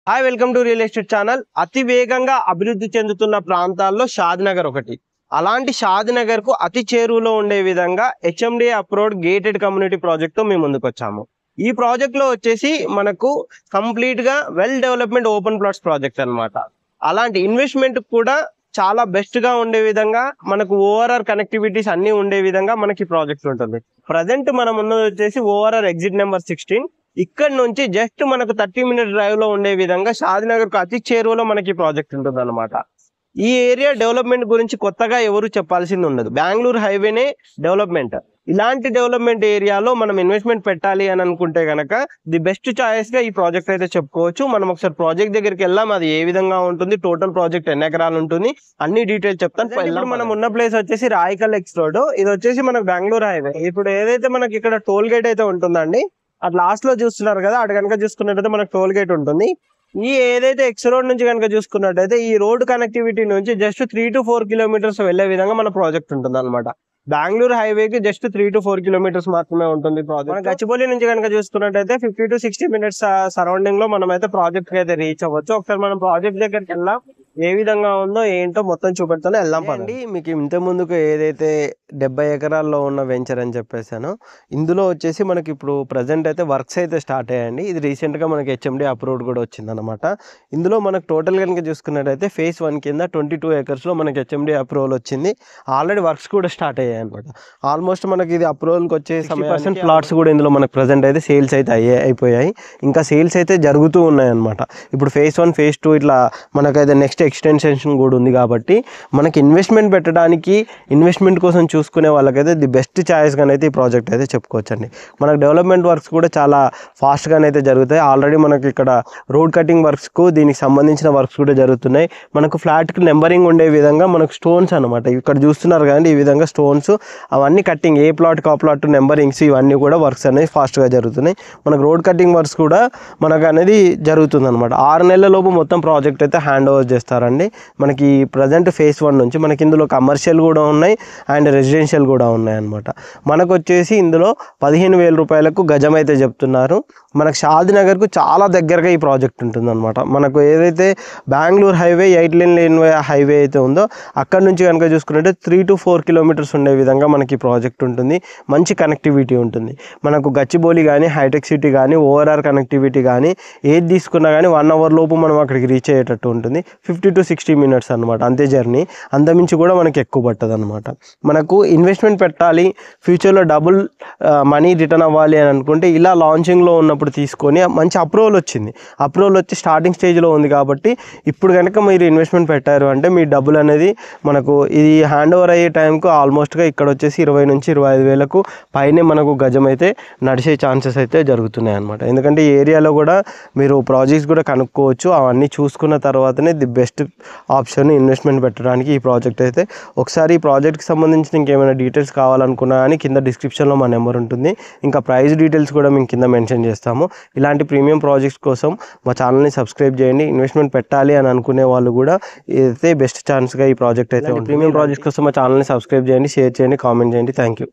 Hi welcome to real estate channel. అతి వేగంగా అభివృద్ధి చెందుతున్న ప్రాంతాల్లో షాద్నగర్ ఒకటి. అలాంటి షాద్నగర్ కు అతి చేరువలో ఉండే విధంగా HMDA approved gated community project తో మేము ముందుకు వచ్చాము. ఈ ప్రాజెక్ట్ లో వచ్చేసి మనకు కంప్లీట్ గా well development open plots project అన్నమాట. అలాంటి ఇన్వెస్ట్మెంట్ కూడా చాలా బెస్ట్ గా ఉండే విధంగా మనకు ఓఆర్ఆర్ కనెక్టివిటీస్ అన్ని ఉండే విధంగా మనకి ప్రాజెక్ట్ ఉంటుంది. ప్రజెంట్ మనం ఉన్నది వచ్చేసి ఓఆర్ఆర్ ఎగ్జిట్ నెంబర్ 16. ఇక్కడ నుంచి జస్ట్ మనకు 30 minute డ్రైవ్ లో ఉండే విధంగా షాద్నగర్ కు అతి చేరువలో మనకి ప్రాజెక్ట్ ఉంటుంది అనమాట. ఈ ఏరియా డెవలప్మెంట్ గురించి కొత్తగా ఎవరు చెప్పాల్సింది ఉండదు. బెంగళూరు హైవేనే డెవలప్మెంట్. ఇలాంటి డెవలప్మెంట్ ఏరియాలో మనం ఇన్వెస్ట్మెంట్ పెట్టాలి అని అనుకుంటే గనక ది బెస్ట్ చాయిస్ గా ఈ ప్రాజెక్ట్ అయితే చెప్పుకోవచ్చు. మనం ఒకసారి ప్రాజెక్ట్ దగ్గరికి వెళ్దాం. అది ఏ విధంగా ఉంటుంది, టోటల్ ప్రాజెక్ట్ ఎన్ని ఎకరాలు ఉంటుంది, అన్ని డీటెయిల్స్ చెప్తాను. ఇప్పుడు మనం ఉన్న ప్లేస్ వచ్చేసి రాయికల్ ఎక్స్ రోడ్. ఇది వచ్చేసి మనకు బెంగళూరు హైవే. ఇప్పుడు ఏదైతే మనకి ఇక్కడ టోల్ గేట్ అయితే ఉంటుందండి, అట్ లాస్ట్ లో చూస్తున్నారు కదా, అటు కనుక చూసుకున్నట్టయితే మనకు టోల్ గేట్ ఉంటుంది. ఈ ఏదైతే ఎక్స్ రోడ్ నుంచి కనుక చూసుకున్నట్టయితే ఈ రోడ్ కనెక్టివిటీ నుంచి జస్ట్ 3 to 4 kilometers వెళ్లే విధంగా మన ప్రాజెక్ట్ ఉంటుంది అనమాట. బెంగళూరు హైవేకి జస్ట్ 3 to 4 kilometers మాత్రమే ఉంటుంది ప్రాజెక్ట్. గచ్చిబౌలి నుంచి కనుక చూసుకున్నట్టయితే 50 to 60 minutes సరౌండింగ్ లో మనం అయితే ప్రాజెక్ట్ కి అయితే రీచ్ అవ్వచ్చు. ఒకసారి మనం ప్రాజెక్ట్ దగ్గరికి వెళ్దాం, ఏ విధంగా ఉందో ఏంటో మొత్తం చూపెడతాను, వెళ్దాం పదండి. మీకు ఇంత ముందుకు ఏదైతే 70 ఎకరాల్లో ఉన్న వెంచర్ అని చెప్పేసాను, ఇందులో వచ్చేసి మనకి ఇప్పుడు ప్రజెంట్ అయితే వర్క్స్ అయితే స్టార్ట్ అయ్యాయండి. ఇది రీసెంట్ గా మనకి హెచ్ఎండి అప్రూవ్డ్ కూడా వచ్చింది అనమాట. ఇందులో మనకు టోటల్ కనుక చూసుకున్నట్టయితే phase 1 కింద 22 acres లో మనకి హెచ్ఎండి అప్రూవల్ వచ్చింది. ఆల్రెడీ వర్క్స్ కూడా స్టార్ట్ అయ్యాయి అనమాట. ఆల్మోస్ట్ మనకి ఇది అప్రూవల్కి వచ్చే 60% ప్లాట్స్ కూడా ఇందులో మనకు ప్రజెంట్ అయితే సేల్స్ అయితే అయిపోయాయి. ఇంకా సేల్స్ అయితే జరుగుతూ ఉన్నాయి అనమాట. ఇప్పుడు phase 1 phase 2 ఇట్లా మనకైతే నెక్స్ట్ ఎక్స్టెన్షన్ కూడా ఉంది. కాబట్టి మనకి ఇన్వెస్ట్మెంట్ పెట్టడానికి, ఇన్వెస్ట్మెంట్ కోసం చూసుకునే వాళ్ళకైతే ది బెస్ట్ ఛాయిస్గా అయితే ఈ ప్రాజెక్ట్ అయితే చెప్పుకోవచ్చండి. మనకు డెవలప్మెంట్ వర్క్స్ కూడా చాలా ఫాస్ట్గానైతే జరుగుతాయి. ఆల్రెడీ మనకి ఇక్కడ రోడ్ కటింగ్ వర్క్స్కు దీనికి సంబంధించిన వర్క్స్ కూడా జరుగుతున్నాయి. మనకు ఫ్లాట్కి నెంబరింగ్ ఉండే విధంగా మనకు స్టోన్స్ అనమాట ఇక్కడ చూస్తున్నారు కదండి, ఈ విధంగా స్టోన్స్ అవన్నీ కట్టింగ్, ఏ ప్లాట్కి ఆ ప్లాట్ నెంబరింగ్స్ ఇవన్నీ కూడా వర్క్స్ అనేది ఫాస్ట్గా జరుగుతున్నాయి. మనకు రోడ్ కటింగ్ వర్క్స్ కూడా మనకు అనేది జరుగుతుంది అనమాట. 6 నెలల లోపు మొత్తం ప్రాజెక్ట్ అయితే హ్యాండ్ ఓవర్ చేస్తారండి. మనకి ప్రజెంట్ phase 1 నుంచి మనకి ఇందులో కమర్షియల్ కూడా ఉన్నాయి అండ్ రెసిడెన్షియల్ కూడా ఉన్నాయి అనమాట. మనకు వచ్చేసి ఇందులో 15,000 రూపాయలకు గజం అయితే చెప్తున్నారు. మనకు షాద్నగర్కు చాలా దగ్గరగా ఈ ప్రాజెక్ట్ ఉంటుంది అనమాట. మనకు ఏదైతే బెంగళూరు హైవే 8 lane హైవే అయితే ఉందో అక్కడ నుంచి కనుక చూసుకున్నట్టే 3 to 4 kilometers ఉండే విధంగా మనకి ప్రాజెక్ట్ ఉంటుంది. మంచి కనెక్టివిటీ ఉంటుంది. మనకు గచ్చిబౌలి కానీ, హైటెక్ సిటీ కానీ, ఓఆర్ఆర్ కనెక్టివిటీ కానీ ఏది తీసుకున్నా కానీ 1 hour లోపు మనం అక్కడికి రీచ్ అయ్యేటట్టు ఉంటుంది. 50 to 60 minutes అనమాట, అంతే జర్నీ. అంతమించి కూడా మనకి ఎక్కువ పట్టదు అనమాట. మనకు ఇన్వెస్ట్మెంట్ పెట్టాలి, ఫ్యూచర్లో డబుల్ మనీ రిటర్న్ అవ్వాలి అని అనుకుంటే ఇలా లాంచింగ్లో ఉన్నప్పుడు తీసుకొని మంచి అప్రూవల్ వచ్చింది. అప్రూవల్ వచ్చి స్టార్టింగ్ స్టేజ్లో ఉంది. కాబట్టి ఇప్పుడు కనుక మీరు ఇన్వెస్ట్మెంట్ పెట్టారు అంటే మీ డబ్బులు అనేది మనకు ఇది హ్యాండ్ ఓవర్ అయ్యే టైంకు ఆల్మోస్ట్గా ఇక్కడ వచ్చేసి 20 నుంచి 25,000 పైనే మనకు గజం అయితే నడిచే ఛాన్సెస్ అయితే జరుగుతున్నాయి అనమాట. ఎందుకంటే ఈ ఏరియాలో కూడా మీరు ప్రాజెక్ట్స్ కూడా కనుక్కోవచ్చు. అవన్నీ చూసుకున్న తర్వాతనే ది బెస్ట్ ఆప్షన్ ఇన్వెస్ట్మెంట్ పెట్టడానికి ఈ ప్రాజెక్ట్ అయితే. ఒకసారి ఈ ప్రాజెక్ట్కి సంబంధించిన ఇంకేమైనా డీటెయిల్స్ కావాలనుకున్నా కానీ కింద డిస్క్రిప్షన్లో మా నెంబర్ ఉంటుంది. ఇంకా ప్రైస్ డీటెయిల్స్ కూడా మేము కింద మెన్షన్ చేస్తాము. ఇలాంటి ప్రీమియం ప్రాజెక్ట్స్ కోసం మా ఛానల్ని సబ్స్క్రైబ్ చేయండి. ఇన్వెస్ట్మెంట్ పెట్టాలి అని అనుకునే వాళ్ళు కూడా ఇదైతే బెస్ట్ ఛాన్స్గా ఈ ప్రాజెక్ట్ అయితే. ప్రీమియం ప్రాజెక్ట్స్ కోసం మా ఛానల్ని సబ్స్క్రైబ్ చేయండి, షేర్ చేయండి, కామెంట్ చేయండి. Thank you.